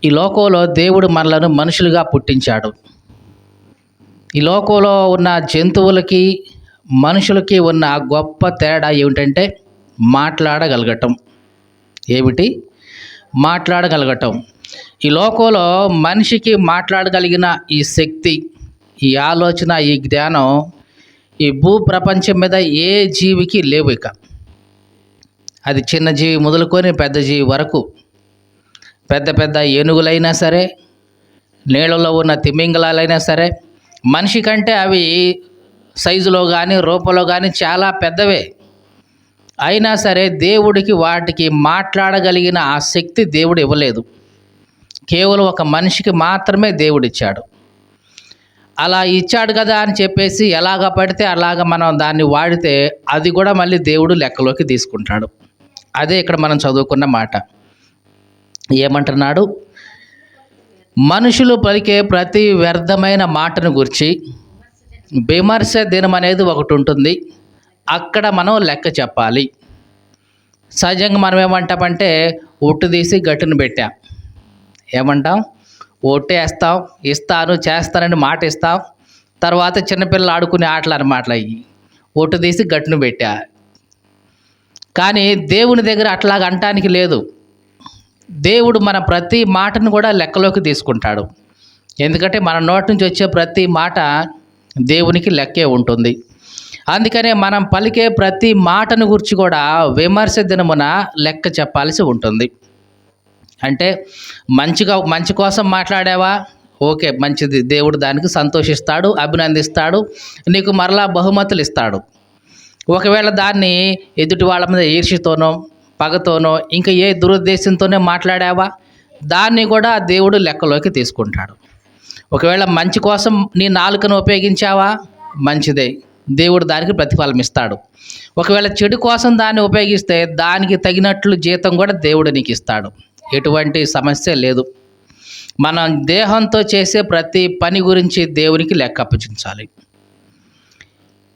ఈ లోకంలో దేవుడు మనలను మనుషులుగా పుట్టించాడు. ఈ లోకంలో ఉన్న జంతువులకి మనుషులకి ఉన్న గొప్ప తేడా ఏమిటంటే మాట్లాడగలగటం. ఏమిటి? మాట్లాడగలగటం. ఈ లోకంలో మనిషికి మాట్లాడగలిగిన ఈ శక్తి, ఈ ఆలోచన, ఈ జ్ఞానం ఈ భూ ప్రపంచం మీద ఏ జీవికి లేవు. ఇక అది చిన్న జీవి మొదలుకొని పెద్ద జీవి వరకు, పెద్ద పెద్ద ఏనుగులైనా సరే, నీళ్ళలో ఉన్న తిమింగలాలైనా సరే, మనిషి కంటే అవి సైజులో కానీ రూపంలో కానీ చాలా పెద్దవే. అయినా సరే దేవుడికి వాటికి మాట్లాడగలిగిన ఆ శక్తి దేవుడు ఇవ్వలేదు. కేవలం ఒక మనిషికి మాత్రమే దేవుడిచ్చాడు. అలా ఇచ్చాడు కదా అని చెప్పేసి ఎలాగ పడితే అలాగ మనం దాన్ని వాడితే అది కూడా మళ్ళీ దేవుడు లెక్కలోకి తీసుకుంటాడు. అదే ఇక్కడ మనం చదువుకున్న మాట. ఏమంటున్నాడు? మనుషులు పలికే ప్రతి వ్యర్థమైన మాటను గురించి విమర్శ దినం అనేది ఒకటి ఉంటుంది. అక్కడ మనం లెక్క చెప్పాలి. సహజంగా మనం ఏమంటామంటే ఒట్టు తీసి గట్టును పెట్టాం. ఏమంటాం? ఒట్టేస్తాం, ఇస్తాను, చేస్తానని మాట ఇస్తాం. తర్వాత చిన్నపిల్లలు ఆడుకునే ఆటలు అన్నమాట అవి. ఒట్టు తీసి గట్టును పెట్టా. కానీ దేవుని దగ్గర అట్లాగ అంటానికి లేదు. దేవుడు మన ప్రతి మాటను కూడా లెక్కలోకి తీసుకుంటాడు. ఎందుకంటే మన నోటి నుంచి వచ్చే ప్రతి మాట దేవునికి లెక్కే ఉంటుంది. అందుకనే మనం పలికే ప్రతి మాటను గురించి కూడా విమర్శ దినమున లెక్క చెప్పాల్సి ఉంటుంది. అంటే మంచి కోసం మాట్లాడావా? ఓకే, మంచిది. దేవుడు దానికి సంతోషిస్తాడు, అభినందిస్తాడు, నీకు మరలా బహుమతులు ఇస్తాడు. ఒకవేళ దాన్ని ఎదుటి వాళ్ళ మీద ఈర్ష్యతోనో, పగతోనో, ఇంకా ఏ దురుద్దేశంతోనే మాట్లాడావా, దాన్ని కూడా దేవుడు లెక్కలోకి తీసుకుంటాడు. ఒకవేళ మంచి కోసం నీ నాలుకను ఉపయోగించావా, మంచిదే, దేవుడు దానికి ప్రతిఫలం ఇస్తాడు. ఒకవేళ చెడు కోసం దాన్ని ఉపయోగిస్తే దానికి తగినట్లు జీతం కూడా దేవుడు నీకు ఇస్తాడు. ఎటువంటి సమస్య లేదు. మనం దేహంతో చేసే ప్రతి పని గురించి దేవునికి లెక్క అప్పగించాలి.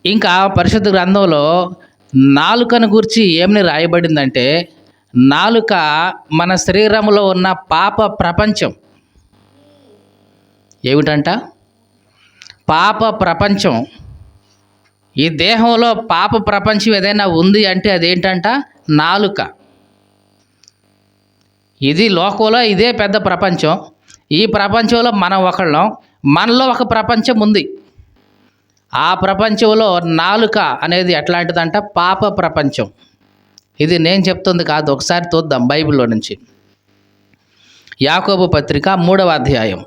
ఇంకా పరిశుద్ధ గ్రంథంలో నాలుకను గురించి ఏమని రాయబడిందంటే, నాలుక మన శరీరంలో ఉన్న పాప ప్రపంచం. ఏమిటంట? పాప ప్రపంచం. ఈ దేహంలో పాప ప్రపంచం ఏదైనా ఉంది అంటే అదేంటంట? నాలుక. ఇది లోకంలో ఇదే పెద్ద ప్రపంచం. ఈ ప్రపంచంలో మనం ఒకళ్ళం, మనలో ఒక ప్రపంచం ఉంది. ఆ ప్రపంచంలో నాలుక అనేది ఎట్లాంటిదంట? పాప ప్రపంచం. ఇది నేను చెప్తుంది కాదు, ఒకసారి చూద్దాం బైబిల్లో నుంచి. యాకోబు పత్రిక 3వ అధ్యాయం.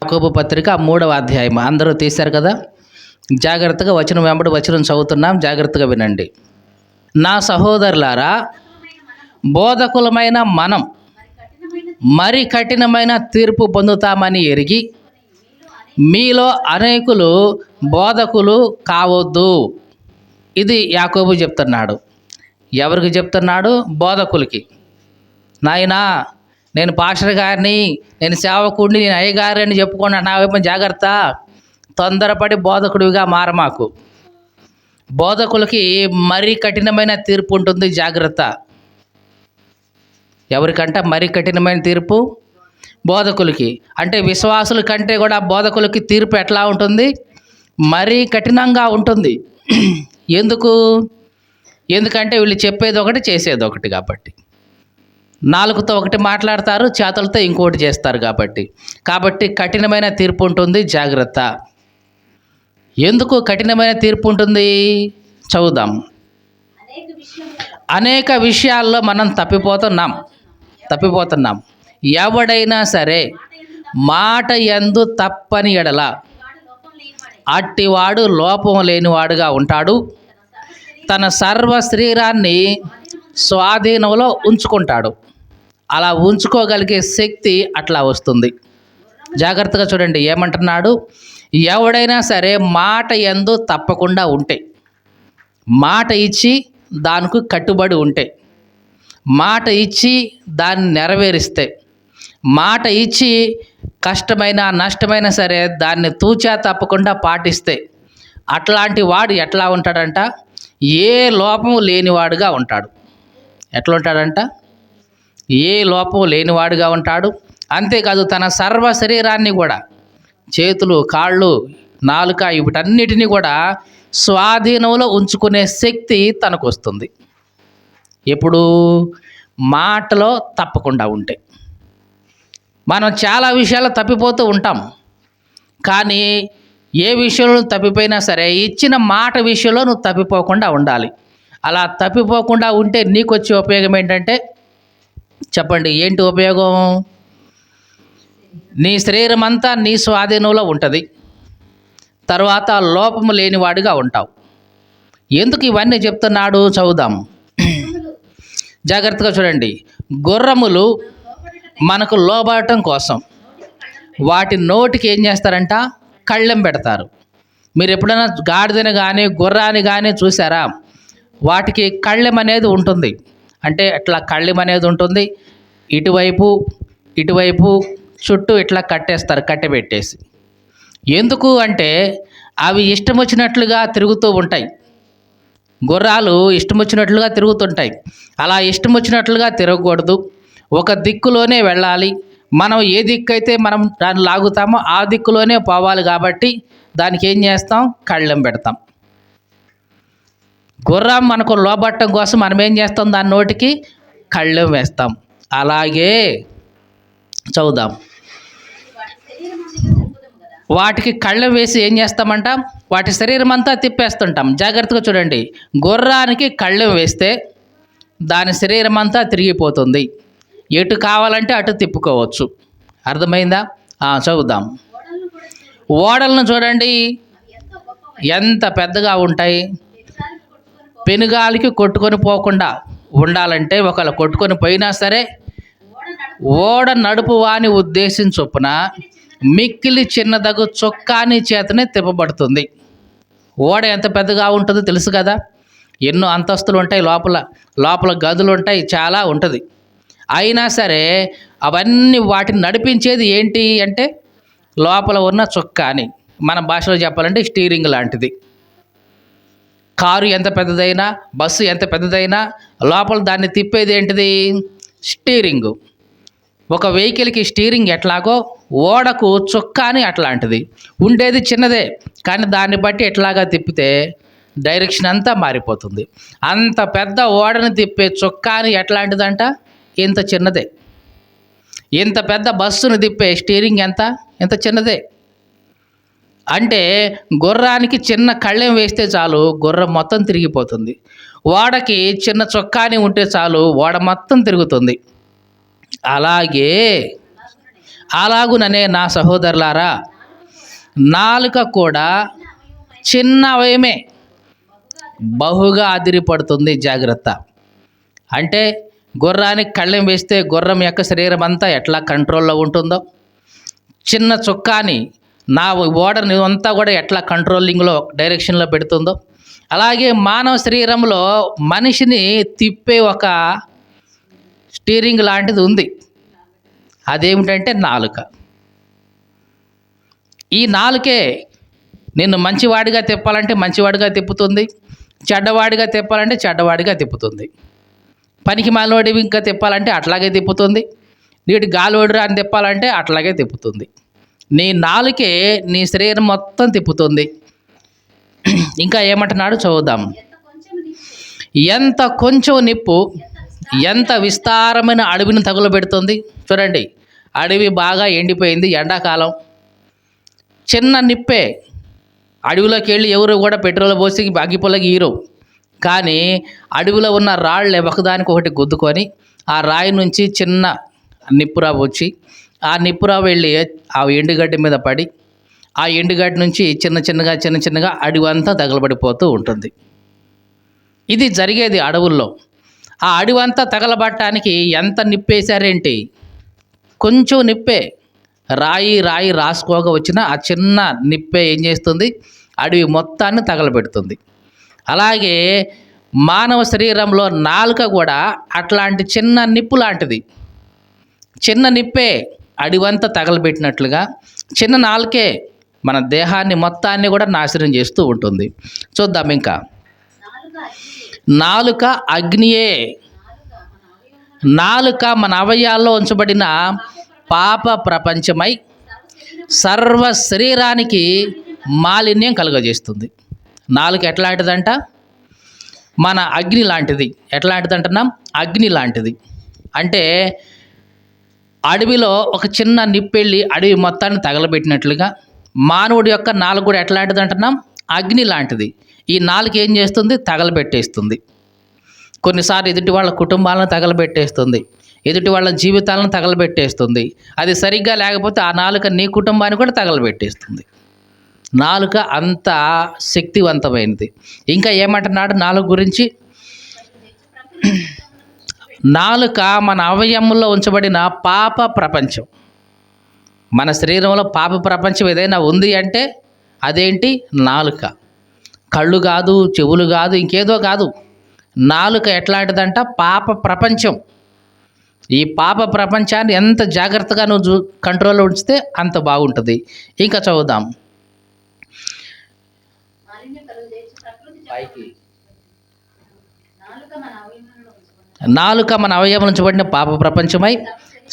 యాకోబు పత్రిక 3వ అధ్యాయం. అందరూ తీశారు కదా? జాగ్రత్తగా వచనం వెంబడి వచనం చదువుతున్నాం, జాగ్రత్తగా వినండి. నా సహోదరులారా, బోధకులమైన మనం మరి కఠినమైన తీర్పు పొందుతామని ఎరిగి మీలో అనేకులు బోధకులు కావద్దు. ఇది యాకోబు చెప్తున్నాడు. ఎవరికి చెప్తున్నాడు? బోధకులకి. నాయనా, నేను పాస్టర్ గారిని, నేను సేవకుడిని, నేను అయ్యగారి అని చెప్పుకోండి నా వైపు జాగ్రత్త. తొందరపడి బోధకుడిగా మారమాకు. బోధకులకి మరీ కఠినమైన తీర్పు ఉంటుంది, జాగ్రత్త. ఎవరికంట మరీ కఠినమైన తీర్పు? బోధకులకి. అంటే విశ్వాసుల కంటే కూడా బోధకులకి తీర్పు ఎట్లా ఉంటుంది? మరీ కఠినంగా ఉంటుంది. ఎందుకంటే వీళ్ళు చెప్పేది ఒకటి, చేసేది ఒకటి కాబట్టి. నాలుగుతో ఒకటి మాట్లాడతారు, చేతులతో ఇంకోటి చేస్తారు కాబట్టి కఠినమైన తీర్పు ఉంటుంది, జాగ్రత్త. ఎందుకు కఠినమైన తీర్పు ఉంటుంది? చదువుదాం. అనేక విషయాల్లో మనం తప్పిపోతున్నాం. ఎవడైనా సరే మాట యందు తప్పని ఎడల అట్టివాడు లోపం లేనివాడుగా ఉంటాడు, తన సర్వ శరీరాన్ని స్వాధీనంలో ఉంచుకుంటాడు. అలా ఉంచుకోగలిగే శక్తి అట్లా వస్తుంది. జాగ్రత్తగా చూడండి, ఏమంటున్నాడు? ఎవడైనా సరే మాట యందు తప్పకుండా ఉంటే, మాట ఇచ్చి దానికి కట్టుబడి ఉంటే, మాట ఇచ్చి దాన్ని నెరవేరిస్తే, మాట ఇచ్చి కష్టమైన నష్టమైనా సరే దాన్ని తూచా తప్పకుండా పాటిస్తే, అట్లాంటి వాడు ఎట్లా ఉంటాడంట? ఏ లోపము లేనివాడుగా ఉంటాడు. ఎట్లా ఉంటాడంట? ఏ లోపము లేనివాడుగా ఉంటాడు. అంతేకాదు తన సర్వ శరీరాన్ని కూడా, చేతులు, కాళ్ళు, నాలుక, వీటన్నిటిని కూడా స్వాధీనంలో ఉంచుకునే శక్తి తనకు వస్తుంది. ఎప్పుడు? మాటలో తప్పకుండా ఉంటే. మనం చాలా విషయాలు తప్పిపోతూ ఉంటాం, కానీ ఏ విషయంలో తప్పిపోయినా సరే ఇచ్చిన మాట విషయంలో నువ్వు తప్పిపోకుండా ఉండాలి. అలా తప్పిపోకుండా ఉంటే నీకు వచ్చే ఉపయోగం ఏంటంటే, చెప్పండి, ఏంటి ఉపయోగం? నీ శరీరం అంతా నీ స్వాధీనంలో ఉంటుంది. తర్వాత లోపము లేనివాడిగా ఉంటావు. ఎందుకు ఇవన్నీ చెప్తున్నాడు? చదువుదాం. జాగ్రత్తగా చూడండి. గుర్రములు మనకు లోబడటం కోసం వాటి నోటికి ఏం చేస్తారంట? కళ్ళెం పెడతారు. మీరు ఎప్పుడైనా గాడిదని కానీ గుర్రాన్ని కానీ చూసారా? వాటికి కళ్ళెం అనేది ఉంటుంది. అంటే అట్లా కళ్ళెం అనేది ఉంటుంది. ఇటువైపు ఇటువైపు చుట్టూ ఇట్లా కట్టేస్తారు, కట్టెబెట్టేసి. ఎందుకు అంటే అవి ఇష్టం వచ్చినట్లుగా తిరుగుతూ ఉంటాయి. గుర్రాలు ఇష్టం వచ్చినట్లుగా తిరుగుతుంటాయి. అలా ఇష్టం వచ్చినట్లుగా తిరగకూడదు, ఒక దిక్కులోనే వెళ్ళాలి. మనం ఏ దిక్కు అయితే మనం దాన్ని లాగుతామో ఆ దిక్కులోనే పోవాలి. కాబట్టి దానికి ఏం చేస్తాం? కళ్ళెం పెడతాం. గుర్రం మనకు లోబట్టడం కోసం మనం ఏం చేస్తాం? దాని నోటికి కళ్ళెం వేస్తాం. అలాగే చదువుదాం. వాటికి కళ్ళెం వేసి ఏం చేస్తామంట? వాటి శరీరం అంతా తిప్పేస్తుంటాం. జాగ్రత్తగా చూడండి. గుర్రానికి కళ్ళెం వేస్తే దాని శరీరం అంతా తిరిగిపోతుంది. ఎటు కావాలంటే అటు తిప్పుకోవచ్చు. అర్థమైందా? చదువుదాం. ఓడలను చూడండి, ఎంత పెద్దగా ఉంటాయి. పెనుగాలికి కొట్టుకొని పోకుండా ఉండాలంటే, ఒకవేళ కొట్టుకొని పోయినా సరే ఓడ నడుపు వాని ఉద్దేశం చొప్పున మిక్కిలి చిన్నదగు చొక్కాని చేతనే తిప్పబడుతుంది. ఓడ ఎంత పెద్దగా ఉంటుందో తెలుసు కదా. ఎన్నో అంతస్తులు ఉంటాయి, లోపల గదులు ఉంటాయి, చాలా ఉంటుంది. అయినా సరే అవన్నీ వాటిని నడిపించేది ఏంటి అంటే లోపల ఉన్న చొక్కాని. మన భాషలో చెప్పాలంటే స్టీరింగ్ లాంటిది. కారు ఎంత పెద్దదైనా, బస్సు ఎంత పెద్దదైనా లోపల దాన్ని తిప్పేది ఏంటిది? స్టీరింగు. ఒక వెహికల్కి స్టీరింగ్ ఎట్లాగో ఓడకు చొక్కాని అట్లాంటిది. ఉండేది చిన్నదే, కానీ దాన్ని బట్టి ఎట్లాగా తిప్పితే డైరెక్షన్ అంతా మారిపోతుంది. అంత పెద్ద ఓడని తిప్పే చొక్కాని ఎట్లాంటిదంట? ఇంత చిన్నదే. ఇంత పెద్ద బస్సును తిప్పే స్టీరింగ్ ఎంత చిన్నదే. అంటే గుర్రానికి చిన్న కళ్ళెం వేస్తే చాలు, గుర్రం మొత్తం తిరిగిపోతుంది. ఓడకి చిన్న చొక్కాని ఉంటే చాలు, ఓడ మొత్తం తిరుగుతుంది. అలాగుననే నా సహోదరులారా, నాలుక కూడా చిన్న అవయమే, బహుగా అదిరిపడుతుంది. జాగ్రత్త. అంటే గుర్రానికి కళ్ళెం వేస్తే గుర్రం యొక్క శరీరం అంతా ఎట్లా కంట్రోల్లో ఉంటుందో, చిన్న చొక్కాని నా ఓడని అంతా కూడా ఎట్లా కంట్రోలింగ్లో డైరెక్షన్లో పెడుతుందో, అలాగే మానవ శరీరంలో మనిషిని తిప్పే ఒక స్టీరింగ్ లాంటిది ఉంది. అదేమిటంటే నాలుక. ఈ నాలుకే నిన్ను మంచివాడిగా తిప్పాలంటే మంచివాడిగా తిప్పుతుంది, చెడ్డవాడిగా తిప్పాలంటే చెడ్డవాడిగా తిప్పుతుంది. పనికి మాలినోడివి ఇంకా తిప్పాలంటే అట్లాగే తిప్పుతుంది, నీటి గాలివాడు అని తిప్పాలంటే అట్లాగే తిప్పుతుంది. నీ నాలుకే నీ శరీరం మొత్తం తిప్పుతుంది. ఇంకా ఏమంటున్నాడు? చదువుదాం. ఎంత కొంచెం నిప్పు ఎంత విస్తారమైన అడవిని తగులబెడుతుంది. చూడండి, అడవి బాగా ఎండిపోయింది, ఎండాకాలం. చిన్న నిప్పే అడవిలోకి వెళ్ళి ఎవరు కూడా పెట్రోల్ పోసి అగ్గిపుల్లకి ఈరు. కానీ అడవిలో ఉన్న రాళ్ళు ఒకదానికి ఒకటి గుద్దుకొని ఆ రాయి నుంచి చిన్న నిప్పురావు వచ్చి ఆ నిప్పురావు వెళ్ళి ఆ ఎండుగడ్డి మీద పడి ఆ ఎండుగడ్డి నుంచి చిన్న చిన్నగా అడవి అంతా తగలబడిపోతూ ఉంటుంది. ఇది జరిగేది అడవుల్లో. ఆ అడవి అంతా తగలబట్టడానికి ఎంత నిప్పేశారేంటి? కొంచెం నిప్పే, రాయి రాసుకోగా వచ్చిన ఆ చిన్న నిప్పే ఏం చేస్తుంది? అడవి మొత్తాన్ని తగలబెడుతుంది. అలాగే మానవ శరీరంలో నాలుక కూడా అట్లాంటి చిన్న నిప్పు లాంటిది. చిన్న నిప్పే అడివంతా తగలబెట్టినట్లుగా చిన్న నాలుకే మన దేహాన్ని మొత్తాన్ని కూడా నాశనం చేస్తూ ఉంటుంది. చూద్దాం ఇంకా. నాలుక అగ్నియే. నాలుక మన అవయాల్లో ఉంచబడిన పాప ప్రపంచమై సర్వ శరీరానికి మాలిన్యం కలుగజేస్తుంది. నాలుక ఎట్లాంటిదంట? మన అగ్ని లాంటిది. ఎట్లాంటిది అంటున్నాం? అగ్ని లాంటిది. అంటే అడవిలో ఒక చిన్న నిప్పెళ్ళి అడవి మొత్తాన్ని తగలబెట్టినట్లుగా మానవుడి యొక్క నాలుక కూడా ఎట్లాంటిది అంటున్నాం? అగ్ని లాంటిది. ఈ నాలుక ఏం చేస్తుంది? తగలబెట్టేస్తుంది. కొన్నిసార్లు ఎదుటి వాళ్ళ కుటుంబాలను తగలబెట్టేస్తుంది, ఎదుటి వాళ్ళ జీవితాలను తగలబెట్టేస్తుంది. అది సరిగ్గా లేకపోతే ఆ నాలుక నీ కుటుంబాన్ని కూడా తగలబెట్టేస్తుంది. నాలుక అంత శక్తివంతమైనది. ఇంకా ఏమంటున్నాడు నాలుక గురించి? నాలుక మన అవయవంలో ఉంచబడిన పాప ప్రపంచం. మన శరీరంలో పాప ప్రపంచం ఏదైనా ఉంది అంటే అదేంటి? నాలుక. కళ్ళు కాదు, చెవులు కాదు, ఇంకేదో కాదు. నాలుక ఎట్లాంటిదంట? పాప ప్రపంచం. ఈ పాప ప్రపంచాన్ని ఎంత జాగ్రత్తగా నువ్వు కంట్రోల్లో ఉంచితే అంత బాగుంటుంది. ఇంకా చదువుదాం. నాలుక మన అవయవం ఉంచబడిన పాప ప్రపంచమై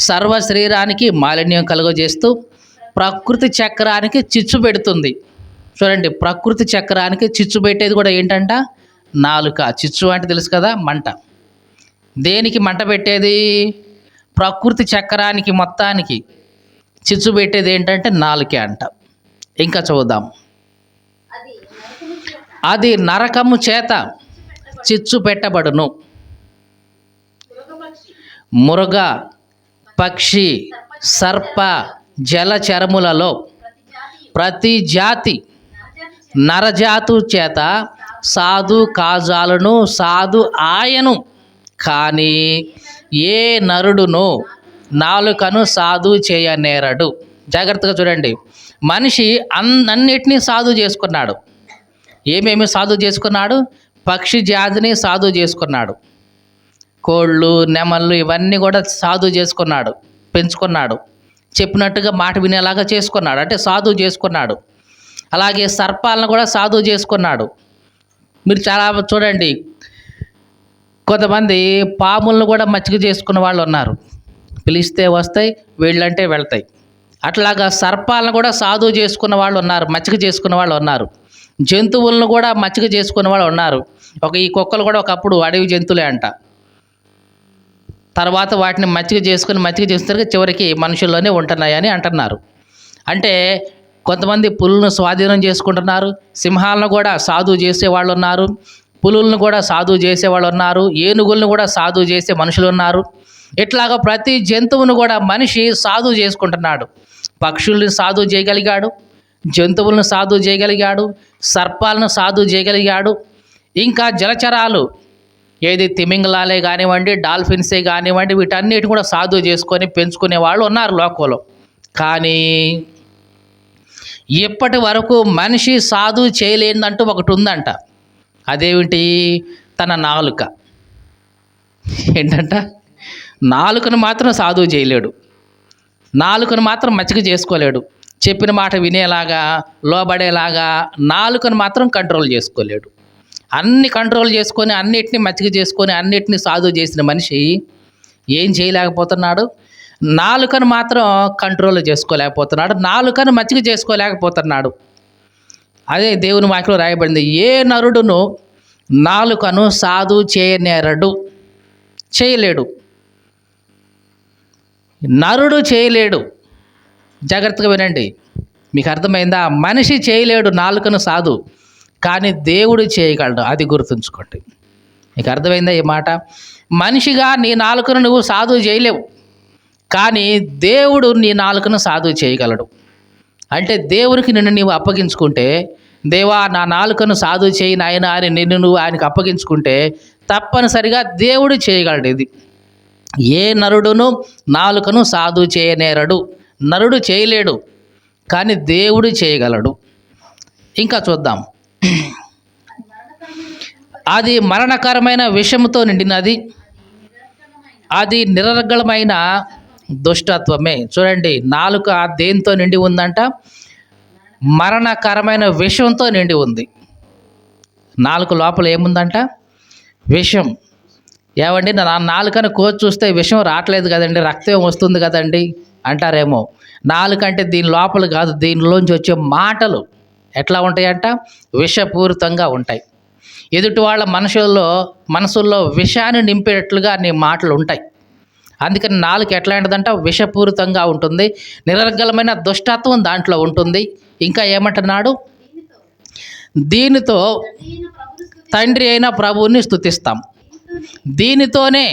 సర్వ శరీరానికి మాలిన్యం కలుగజేస్తూ ప్రకృతి చక్రానికి చిచ్చు పెడుతుంది. చూడండి, ప్రకృతి చక్రానికి చిచ్చు పెట్టేది కూడా ఏంటంట? నాలుక. చిచ్చు అంటే తెలుసు కదా, మంట. దేనికి మంట పెట్టేది? ప్రకృతి చక్రానికి మొత్తానికి చిచ్చు పెట్టేది ఏంటంటే నాలుకే అంట. ఇంకా చూద్దాం. అది నరకము చేత చిచ్చు పెట్టబడును. మృగ, పక్షి, సర్ప, జలచరములలో ప్రతి జాతి నరజాతు చేత సాధు కాజాలను సాధు ఆయను. కానీ ఏ నరుడును నాలుకను సాధు చేయనేరడు. జాగ్రత్తగా చూడండి. మనిషి అన్నిటినీ సాధు చేసుకున్నాడు. ఏమేమి సాధు చేసుకున్నాడు? పక్షి జాతిని సాధు చేసుకున్నాడు, కోళ్ళు, నెమళ్ళు ఇవన్నీ కూడా సాధు చేసుకున్నాడు, పెంచుకున్నాడు, చెప్పినట్టుగా మాట వినేలాగా చేసుకున్నాడు, అంటే సాధు చేసుకున్నాడు. అలాగే సర్పాలను కూడా సాధు చేసుకున్నాడు. మీరు చాలా చూడండి, కొంతమంది పాములను కూడా మచ్చిక చేసుకున్న వాళ్ళు ఉన్నారు. పిలిస్తే వస్తాయి, వీళ్ళంటే వెళ్తాయి. అట్లాగా సర్పాలను కూడా సాధు చేసుకున్న వాళ్ళు ఉన్నారు, మచ్చిక చేసుకున్న వాళ్ళు ఉన్నారు. జంతువులను కూడా మచ్చిక చేసుకున్న వాళ్ళు ఉన్నారు. ఈ కుక్కలు కూడా ఒకప్పుడు అడవి జంతువులే అంట. తర్వాత వాటిని మచ్చిక చేసుకుని చివరికి మనుషుల్లోనే ఉంటున్నాయని అంటున్నారు. అంటే కొంతమంది పులులను స్వాధీనం చేసుకుంటున్నారు, సింహాలను కూడా సాధు చేసేవాళ్ళు ఉన్నారు, పులులను కూడా సాధు చేసేవాళ్ళు ఉన్నారు, ఏనుగులను కూడా సాధు చేసే మనుషులు ఉన్నారు. ఇట్లాగా ప్రతి జంతువును కూడా మనిషి సాధు చేసుకుంటున్నాడు. పక్షుల్ని సాధు చేయగలిగాడు, జంతువులను సాధు చేయగలిగాడు, సర్పాలను సాధు చేయగలిగాడు. ఇంకా జలచరాలు, ఏది తిమింగలాలే కానివ్వండి, డాల్ఫిన్సే కానివ్వండి, వీటన్నిటి కూడా సాధు చేసుకొని పెంచుకునే వాళ్ళు ఉన్నారు లోకంలో. కానీ ఇప్పటి వరకు మనిషి సాధు చేయలేదంటూ ఒకటి ఉందంట. అదేమిటి? తన నాలుక. ఏంటంట? నాలుకను మాత్రం సాధు చేయలేడు, నాలుకను మాత్రం మచ్చిక చేసుకోలేడు, చెప్పిన మాట వినేలాగా, లోబడేలాగా నాలుకను మాత్రం కంట్రోల్ చేసుకోలేడు. అన్ని కంట్రోల్ చేసుకొని, అన్నిటిని మచ్చిక చేసుకొని, అన్నిటిని సాధు చేసిన మనిషి ఏం చేయలేకపోతున్నాడు? నాలుకను మాత్రం కంట్రోల్ చేసుకోలేకపోతున్నాడు, నాలుకను మచ్చిక చేసుకోలేకపోతున్నాడు. అదే దేవుని వాక్యంలో రాయబడింది, ఏ నరుడును నాలుకను సాధు చేయనేరడు. చేయలేడు, నరుడు చేయలేడు. జాగ్రత్తగా వినండి, మీకు అర్థమైందా? మనిషి చేయలేడు నాలుకను సాధు, కానీ దేవుడు చేయగలడు. అది గుర్తుంచుకోండి. మీకు అర్థమైందా ఈ మాట? మనిషిగా నీ నాలుకను నువ్వు సాధు చేయలేవు, కానీ దేవుడు నీ నాలుకను సాధు చేయగలడు. అంటే దేవునికి నిన్ను నీవు అప్పగించుకుంటే, దేవా నా నాలుకను సాధు చేయి నాయన అని నిన్ను నువ్వు ఆయనకు అప్పగించుకుంటే తప్పనిసరిగా దేవుడు చేయగలడు. ఇది ఏ నరుడును నాలుకను సాధు చేయనేరడు. నరుడు చేయలేడు, కానీ దేవుడు చేయగలడు. ఇంకా చూద్దాం. అది మరణకరమైన విషముతో నిండినది, అది నిరర్గళమైన దుష్టత్వమే. చూడండి, నాలుక దేంతో నిండి ఉందంట? మరణకరమైన విషంతో నిండి ఉంది. నాలుక లోపల ఏముందంట? విషం. ఏమండి, నా నాలుకను కోసి చూస్తే విషం రావట్లేదు కదండి, రక్తం వస్తుంది కదండి. అంటారేమో. నాలుక అంటే దీని లోపల కాదు, దీనిలోంచి వచ్చే మాటలు ఎట్లా ఉంటాయంట? విషపూరితంగా ఉంటాయి. ఎదుటి వాళ్ళ మనసుల్లో విషాన్ని నింపేటట్లుగా నీ మాటలు ఉంటాయి. అందుకని నాలుక ఎట్లాంటిదంట? విషపూరితంగా ఉంటుంది. నిరర్గళమైన దుష్టత్వం దాంట్లో ఉంటుంది. ఇంకా ఏమంటున్నాడు? దీనితో తండ్రి అయిన ప్రభువుని స్తుతిస్తాం. దీనితోనే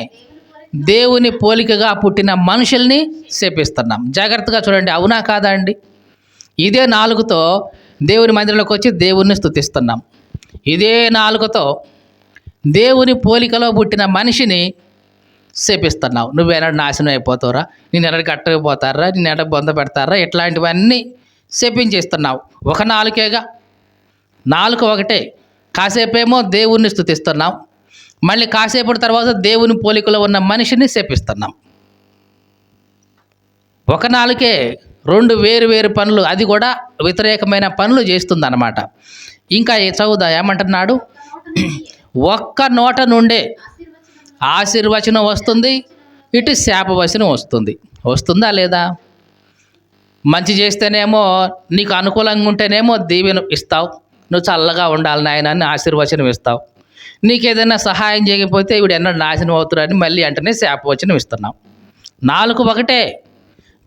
దేవుని పోలికగా పుట్టిన మనుషుల్ని శపిస్తున్నాం. జాగ్రత్తగా చూడండి, అవునా కాదా అండి? ఇదే నాలుగుతో దేవుని మందిరంలోకి వచ్చి దేవుణ్ణి స్తుతిస్తున్నాం. ఇదే నాలుగుతో దేవుని పోలికలో పుట్టిన మనిషిని శపిస్తున్నావు. నువ్వేనాడు నాశనం అయిపోతావురా, నేను ఎన్నడ కట్టకపోతారా, నేను ఎన్నడ బొంద పెడతారా, ఇట్లాంటివన్నీ శపించేస్తున్నావు. ఒక నాలుకేగా, నాలుక ఒకటే. కాసేపేమో దేవుణ్ణి స్తుతిస్తున్నాం, మళ్ళీ కాసేపటి తర్వాత దేవుని పోలికలో ఉన్న మనిషిని శపిస్తున్నాం. ఒక నాలుకే రెండు వేరు వేరు పనులు, అది కూడా వ్యతిరేకమైన పనులు చేస్తుందన్నమాట. ఇంకా చదువుదా ఏమంటున్నాడు? ఒక్క నోట నుండే ఆశీర్వచనం వస్తుంది, ఇటు శాపవచనం వస్తుంది. వస్తుందా లేదా? మంచి చేస్తేనేమో నీకు అనుకూలంగా ఉంటేనేమో దీవెన ఇస్తావు, నువ్వు చల్లగా ఉండాలి నాయన అని ఆశీర్వచనం ఇస్తావు. నీకేదైనా సహాయం చేయకపోతే ఇవిడు ఎన్నో నాశనం అవుతారని మళ్ళీ వెంటనే శాపవచనం ఇస్తున్నావు. నాలుగు ఒకటే,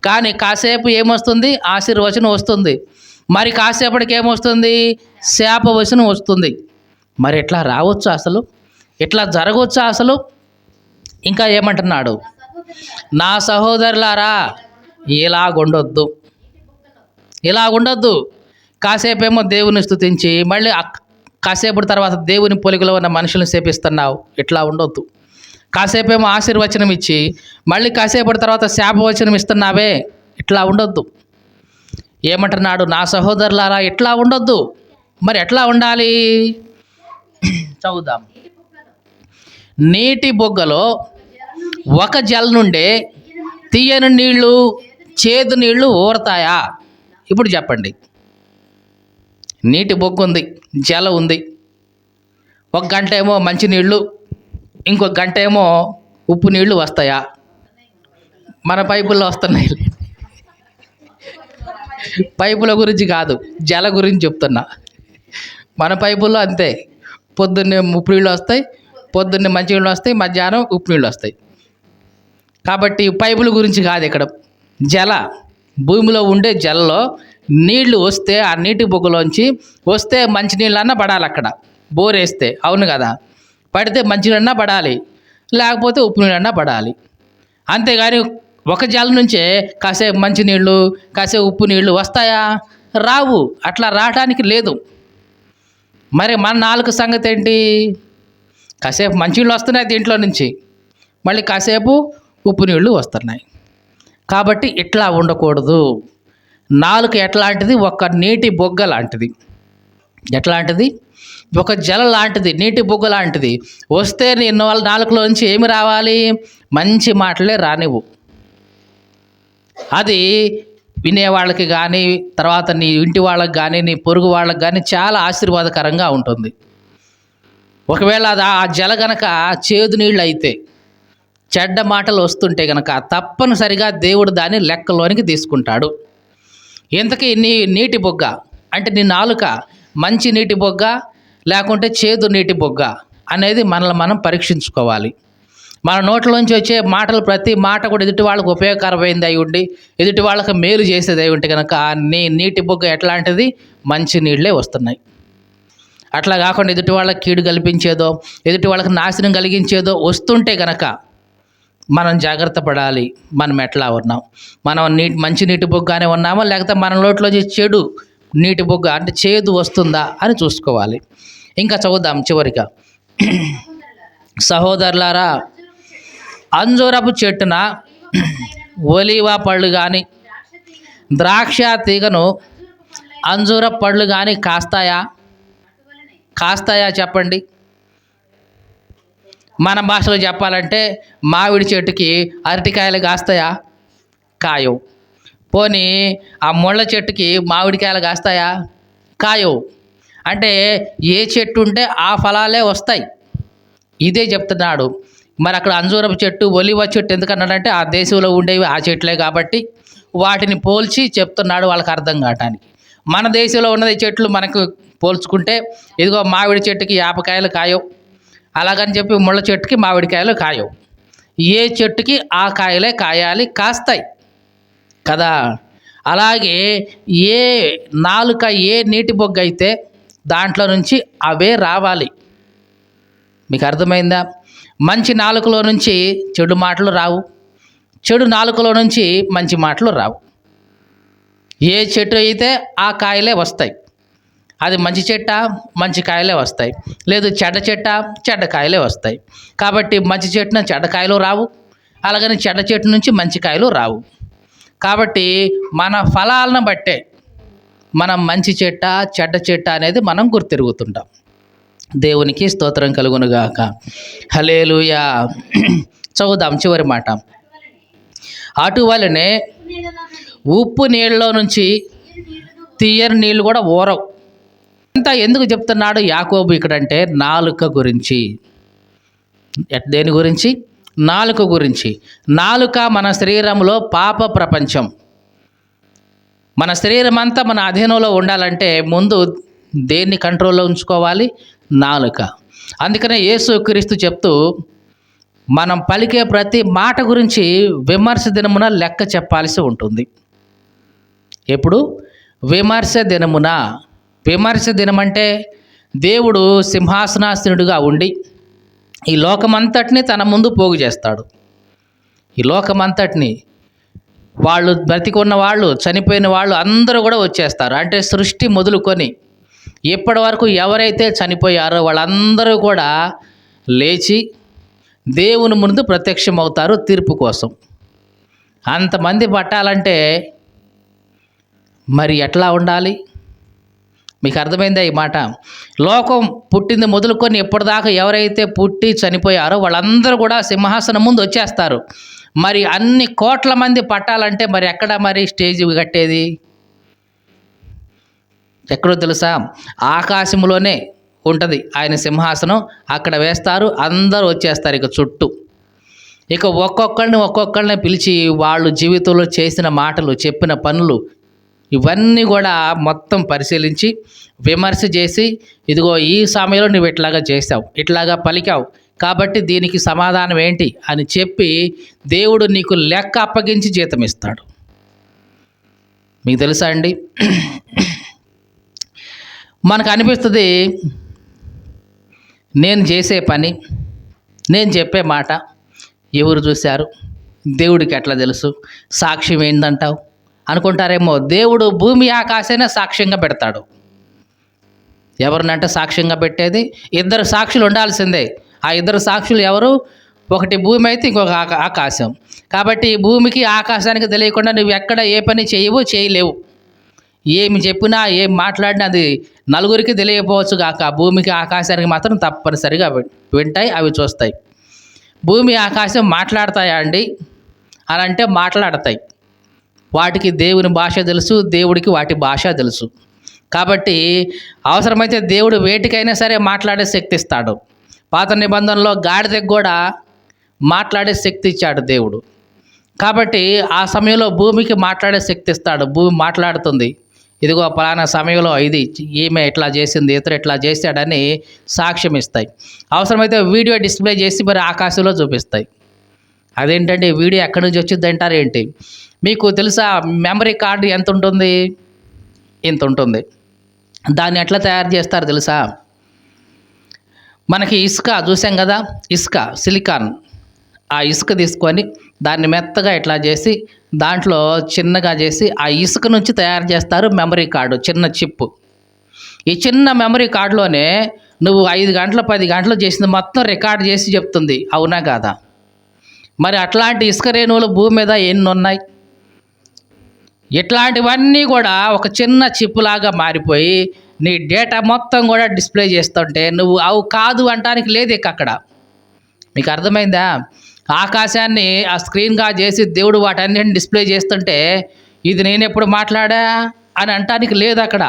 కానీ కాసేపు ఏమొస్తుంది? ఆశీర్వచనం వస్తుంది. మరి కాసేపటికి ఏమొస్తుంది? శాపవచనం వస్తుంది. మరి ఎట్లా రావచ్చు అసలు? ఎట్లా జరగవచ్చా అసలు? ఇంకా ఏమంటున్నాడు? నా సహోదరులారా, ఇలాగుండొద్దు, ఇలాగుండొద్దు. కాసేపేమో దేవుని స్తుతించి మళ్ళీ కాసేపటి తర్వాత దేవుని పోలికలో ఉన్న మనుషులను సేపిస్తున్నావు. ఇట్లా ఉండొద్దు. కాసేపేమో ఆశీర్వచనం ఇచ్చి మళ్ళీ కాసేపటి తర్వాత శాపవచనం ఇస్తున్నావే, ఇట్లా ఉండొద్దు. ఏమంటున్నాడు? నా సహోదరులారా, ఇట్లా ఉండొద్దు. మరి ఎట్లా ఉండాలి? చదువుదాం. నీటి బొగ్గలో ఒక జల నుండే తీయని నీళ్లు, చేదు నీళ్లు ఊరతాయా? ఇప్పుడు చెప్పండి. నీటి బొగ్గు ఉంది, జల ఉంది. ఒక గంట ఏమో మంచినీళ్ళు, ఇంకొక గంట ఏమో ఉప్పు నీళ్లు వస్తాయా? మన పైపుల్లో వస్తున్నాయి. పైపుల గురించి కాదు, జల గురించి చెప్తున్నా. మన పైపుల్లో అంతే, పొద్దున్నే ఉప్పు నీళ్ళు వస్తాయి, పొద్దున్నే మంచి నీళ్ళు వస్తాయి, మధ్యాహ్నం ఉప్పు నీళ్ళు వస్తాయి. కాబట్టి పైపుల గురించి కాదు ఇక్కడ. జల, భూమిలో ఉండే జలలో నీళ్లు వస్తే, ఆ నీటి బొగ్గులోంచి వస్తే మంచినీళ్ళన్నా పడాలి అక్కడ. బోర్ వేస్తే, అవును కదా, పడితే మంచినీళ్ళన్నా పడాలి, లేకపోతే ఉప్పు నీళ్ళన్నా పడాలి. అంతేగాని ఒక జల నుంచే కాసేపు మంచినీళ్ళు, కాసేపు ఉప్పు నీళ్ళు వస్తాయా? రావు. అట్లా రావడానికి లేదు. మరి మన నాలుగు సంగతి ఏంటి? కాసేపు మంచినీళ్ళు వస్తున్నాయి దీంట్లో నుంచి, మళ్ళీ కాసేపు ఉప్పు నీళ్ళు వస్తున్నాయి. కాబట్టి ఇట్లా ఉండకూడదు. నాలుక ఎట్లాంటిది? ఒక నీటి బొగ్గ లాంటిది. ఎట్లాంటిది? ఒక జల లాంటిది, నీటి బొగ్గ లాంటిది. వస్తే నీ నాలుకలోంచి ఏమి రావాలి? మంచి మాటలే రానివ్వు. అది వినేవాళ్ళకి కానీ, తర్వాత నీ ఇంటి వాళ్ళకి కానీ, నీ పొరుగు వాళ్ళకి కానీ చాలా ఆశీర్వాదకరంగా ఉంటుంది. ఒకవేళ అది ఆ జల గనక చేదు నీళ్ళు అయితే, చెడ్డ మాటలు వస్తుంటే గనక తప్పనిసరిగా దేవుడు దాన్ని లెక్కలోనికి తీసుకుంటాడు. ఇంతకీ నీ నీటి బొగ్గ అంటే నీ నాలుక మంచి నీటి బొగ్గ లేకుంటే చేదు నీటి బొగ్గ అనేది మనల్ని మనం పరీక్షించుకోవాలి. మన నోట్లోంచి వచ్చే మాటలు, ప్రతి మాట కూడా ఎదుటి వాళ్ళకు ఉపయోగకరమైంది అయి ఉండి, ఎదుటి వాళ్ళకి మేలు చేసేది అయి ఉంటే కనుక నీ నీటి బొగ్గ ఎట్లాంటిది? మంచి నీళ్ళే వస్తున్నాయి. అట్లా కాకుండా ఎదుటి వాళ్ళకి కీడు కల్పించేదో, ఎదుటి వాళ్ళకి నాశనం కలిగించేదో వస్తుంటే కనుక మనం జాగ్రత్త పడాలి. మనం ఎట్లా ఉన్నాం? మనం మంచి నీటి బొగ్గానే ఉన్నామా, లేకపోతే మన నోట్లోంచి చెడు నీటి బొగ్గ అంటే చేదు వస్తుందా అని చూసుకోవాలి. ఇంకా చదువుదాం చివరిగా. సహోదరులారా, అంజూరపు చెట్టున ఒలీవ పళ్ళు కానీ, ద్రాక్ష తీగను అంజూర పళ్ళు కానీ కాస్తాయా? కాస్తాయా చెప్పండి. మన భాషలో చెప్పాలంటే మామిడి చెట్టుకి అరటికాయలు కాస్తాయా? కాయవు. పోనీ ఆ ముళ్ళ చెట్టుకి మామిడికాయలు కాస్తాయా? కాయవు. అంటే ఏ చెట్టు ఉంటే ఆ ఫలాలే వస్తాయి. ఇదే చెప్తున్నాడు. మరి అక్కడ అంజూరపు చెట్టు, ఒలివ చెట్టు ఎందుకన్నాడంటే ఆ దేశంలో ఉండేవి ఆ చెట్లే కాబట్టి వాటిని పోల్చి చెప్తున్నాడు వాళ్ళకి అర్థం కావటానికి. మన దేశంలో ఉన్నది చెట్లు మనకు పోల్చుకుంటే, ఇదిగో మామిడి చెట్టుకి యాపకాయలు కాయవు, అలాగని చెప్పి ముళ్ళ చెట్టుకి మామిడికాయలు కాయవు. ఏ చెట్టుకి ఆ కాయలే కాయాలి, కాస్తాయి కదా. అలాగే ఏ నాలుక ఏ నీటి బొగ్గ అయితే దాంట్లో నుంచి అవే రావాలి. మీకు అర్థమైందా? మంచి నాలుకలో నుంచి చెడు మాటలు రావు, చెడు నాలుకలో నుంచి మంచి మాటలు రావు. ఏ చెట్టు అయితే ఆ కాయలే వస్తాయి. అది మంచి చెట్ట, మంచి కాయలే వస్తాయి. లేదు చెడ్డ చెట్ట, చెడ్డ కాయలే వస్తాయి. కాబట్టి మంచి చెట్టున చెడ్డ కాయలు రావు, అలాగని చెడ్డ చెట్టు నుంచి మంచి కాయలు రావు. కాబట్టి మన ఫలాలను బట్టే మనం మంచి చెట్ట, చెడ్డ చెట్ట అనేది మనం గుర్తిరుగుతుంటాం. దేవునికి స్తోత్రం కలుగునుగాక. హల్లెలూయా. చదువుదాం చివరి మాట. అటువలనే ఉప్పు నీళ్ళలో నుంచి తీయని నీళ్ళు కూడా ఊరవు. ఇంత ఎందుకు చెప్తున్నాడు యాకోబు ఇక్కడంటే నాలుక గురించి. దేని గురించి? నాలుక గురించి. నాలుక మన శరీరంలో పాప ప్రపంచం. మన శరీరం అంతా మన అధీనంలో ఉండాలంటే ముందు దేన్ని కంట్రోల్లో ఉంచుకోవాలి? నాలుక. అందుకనే యేసుక్రీస్తు చెప్తూ మనం పలికే ప్రతి మాట గురించి విమర్శ దినమున లెక్క చెప్పాల్సి ఉంటుంది. ఎప్పుడు? విమర్శ దినమున. విమర్శ దినం అంటే దేవుడు సింహాసనాసనుడిగా ఉండి ఈ లోకమంతటిని తన ముందు పోగు చేస్తాడు. ఈ లోకమంతటిని, వాళ్ళు బ్రతికున్న వాళ్ళు, చనిపోయిన వాళ్ళు అందరూ కూడా వచ్చేస్తారు. అంటే సృష్టి మొదలుకొని ఇప్పటి వరకు ఎవరైతే చనిపోయారో వాళ్ళందరూ కూడా లేచి దేవుని ముందు ప్రత్యక్షమవుతారు తీర్పు కోసం. అంతమంది పట్టాలంటే మరి ఎట్లా ఉండాలి? మీకు అర్థమైందా ఈ మాట? లోకం పుట్టింది మొదలుకొని ఎప్పటిదాకా ఎవరైతే పుట్టి చనిపోయారో వాళ్ళందరూ కూడా సింహాసనం ముందు వచ్చేస్తారు. మరి అన్ని కోట్ల మంది పట్టాలంటే మరి ఎక్కడ మరి స్టేజ్ కట్టేది? ఎక్కడో తెలుసా? ఆకాశంలోనే ఉంటుంది ఆయన సింహాసనం. అక్కడ వేస్తారు, అందరూ వచ్చేస్తారు ఇక చుట్టూ. ఇక ఒక్కొక్కరిని పిలిచి వాళ్ళు జీవితంలో చేసిన మాటలు, చెప్పిన పనులు ఇవన్నీ కూడా మొత్తం పరిశీలించి విమర్శ చేసి, ఇదిగో ఈ సమయంలో నువ్వు ఇట్లాగా చేసావు, ఇట్లాగా పలికావు, కాబట్టి దీనికి సమాధానం ఏంటి అని చెప్పి దేవుడు నీకు లెక్క అప్పగించి జీతం ఇస్తాడు. మీకు తెలుసా అండి? మనకు అనిపిస్తుంది నేను చేసే పని, నేను చెప్పే మాట ఎవరు చూశారు, దేవుడికి ఎట్లా తెలుసు, సాక్ష్యం ఏందంటావు అనుకుంటారేమో. దేవుడు భూమి ఆకాశైనా సాక్ష్యంగా పెడతాడు. ఎవరినంటే సాక్ష్యంగా పెట్టేది? ఇద్దరు సాక్షులు ఉండాల్సిందే. ఆ ఇద్దరు సాక్షులు ఎవరు? ఒకటి భూమి అయితే ఇంకొక ఆకాశం. కాబట్టి ఈ భూమికి ఆకాశానికి తెలియకుండా నువ్వు ఎక్కడ ఏ పని చేయలేవు. ఏమి చెప్పినా ఏం మాట్లాడినా అది నలుగురికి తెలియకపోవచ్చు కాక భూమికి ఆకాశానికి మాత్రం తప్పనిసరిగా వింటాయి, అవి చూస్తాయి. భూమి ఆకాశం మాట్లాడతాయా అండి అని అంటే మాట్లాడతాయి. వాటికి దేవుని భాష తెలుసు, దేవుడికి వాటి భాష తెలుసు. కాబట్టి అవసరమైతే దేవుడు వేటికైనా సరే మాట్లాడే శక్తి ఇస్తాడు. పాత నిబంధనలో గాడిదకు కూడా మాట్లాడే శక్తి ఇచ్చాడు దేవుడు. కాబట్టి ఆ సమయంలో భూమికి మాట్లాడే శక్తి ఇస్తాడు. భూమి మాట్లాడుతుంది, ఇదిగో పలానా సమయంలో ఇది ఈమె ఇట్లా చేసింది, ఇతరు ఇట్లా చేశాడని సాక్ష్యం ఇస్తాయి. అవసరమైతే వీడియో డిస్ప్లే చేసి మరి ఆకాశంలో చూపిస్తాయి. అదేంటంటే వీడియో ఎక్కడి నుంచి వచ్చింది అంటారు ఏంటి? మీకు తెలుసా మెమరీ కార్డు ఎంత ఉంటుంది? ఇంత ఉంటుంది. దాన్ని ఎట్లా తయారు చేస్తారు తెలుసా? మనకి ఇసుక చూసాం కదా, ఇసుక సిలికాన్, ఆ ఇసుక తీసుకొని దాన్ని మెత్తగా ఇట్లా చేసి దాంట్లో చిన్నగా చేసి ఆ ఇసుక నుంచి తయారు చేస్తారు మెమరీ కార్డు, చిన్న చిప్పు. ఈ చిన్న మెమరీ కార్డులోనే నువ్వు 5 గంటలు 10 గంటలు చేసింది మొత్తం రికార్డ్ చేసి చెప్తుంది, అవునా కాదా? మరి అట్లాంటి ఇసుక రేణువులు భూమి మీద ఎన్ని ఉన్నాయి? ఇట్లాంటివన్నీ కూడా ఒక చిన్న చిప్పులాగా మారిపోయి నీ డేటా మొత్తం కూడా డిస్ప్లే చేస్తుంటే నువ్వు అవు కాదు అంటానికి లేదు ఇక అక్కడ. మీకు అర్థమైందా? ఆకాశాన్ని ఆ స్క్రీన్గా చేసి దేవుడు వాటన్నిటిని డిస్ప్లే చేస్తుంటే ఇది నేను ఎప్పుడు మాట్లాడా అని అంటానికి లేదు అక్కడ.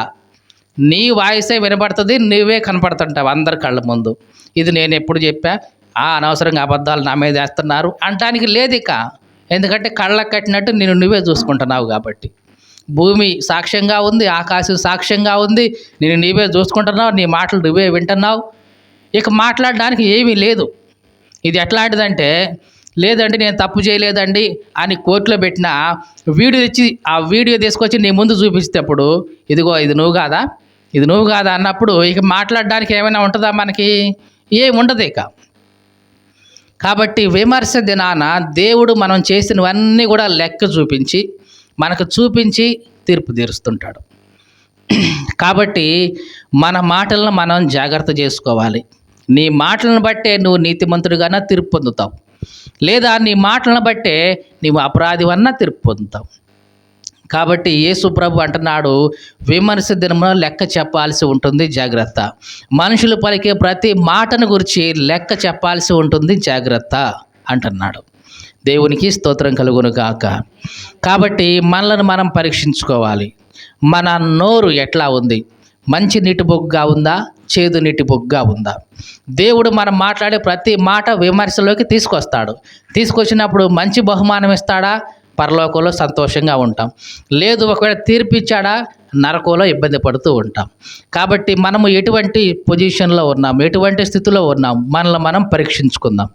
నీ వాయిసే వినపడుతుంది, నువ్వే కనపడుతుంటావు అందరి కళ్ళ ముందు. ఇది నేను ఎప్పుడు చెప్పా, అనవసరంగా అబద్ధాలు నా మీద వేస్తున్నారు అంటానికి లేదు ఇక. ఎందుకంటే కళ్ళకు కట్టినట్టు నేను నువ్వే చూసుకుంటున్నావు కాబట్టి. భూమి సాక్ష్యంగా ఉంది, ఆకాశం సాక్ష్యంగా ఉంది, నేను నీవే చూసుకుంటున్నావు, నీ మాటలు నువ్వే వింటున్నావు. ఇక మాట్లాడడానికి ఏమీ లేదు. ఇది ఎట్లాంటిదంటే, లేదండి నేను తప్పు చేయలేదండి అని కోర్టులో పెట్టిన వీడియో ఇచ్చి ఆ వీడియో తీసుకొచ్చి నీ ముందు చూపించేటప్పుడు, ఇదిగో ఇది నువ్వు కాదా, ఇది నువ్వు కాదా అన్నప్పుడు ఇక మాట్లాడడానికి ఏమైనా ఉంటుందా మనకి? ఏమి ఉండదు ఇక. కాబట్టి విమర్శ దినాన దేవుడు మనం చేసినవన్నీ కూడా లెక్క చూపించి మనకు చూపించి తీర్పు తీరుస్తుంటాడు. కాబట్టి మన మాటలను మనం జాగ్రత్త చేసుకోవాలి. నీ మాటలను బట్టే నువ్వు నీతిమంతుడిగానే తీర్పు పొందుతావు, లేదా నీ మాటలను బట్టే నీవు అపరాధివన్నా తీర్పు పొందుతావు. కాబట్టి యేసు ప్రభు అంటున్నాడు, విమర్శ దినమున లెక్క చెప్పాల్సి ఉంటుంది, జాగ్రత్త. మనుషులు పలికే ప్రతి మాటను గురించి లెక్క చెప్పాల్సి ఉంటుంది, జాగ్రత్త అంటున్నాడు. దేవునికి స్తోత్రం కలుగును గాక. కాబట్టి మనలను మనం పరీక్షించుకోవాలి. మన నోరు ఎట్లా ఉంది? మంచి నీటి బొగ్గుగా ఉందా, చేదు నీటి బొగ్గుగా ఉందా? దేవుడు మనం మాట్లాడే ప్రతి మాట విమర్శలోకి తీసుకొస్తాడు. తీసుకొచ్చినప్పుడు మంచి బహుమానం ఇస్తాడా? పరలోకంలో సంతోషంగా ఉంటాం. లేదు ఒకవేళ తీర్పిచ్చాడా? నరకంలో ఇబ్బంది పడుతూ ఉంటాం. కాబట్టి మనము ఎటువంటి పొజిషన్లో ఉన్నాం, ఎటువంటి స్థితిలో ఉన్నాం, మనల్ని మనం పరీక్షించుకుందాం.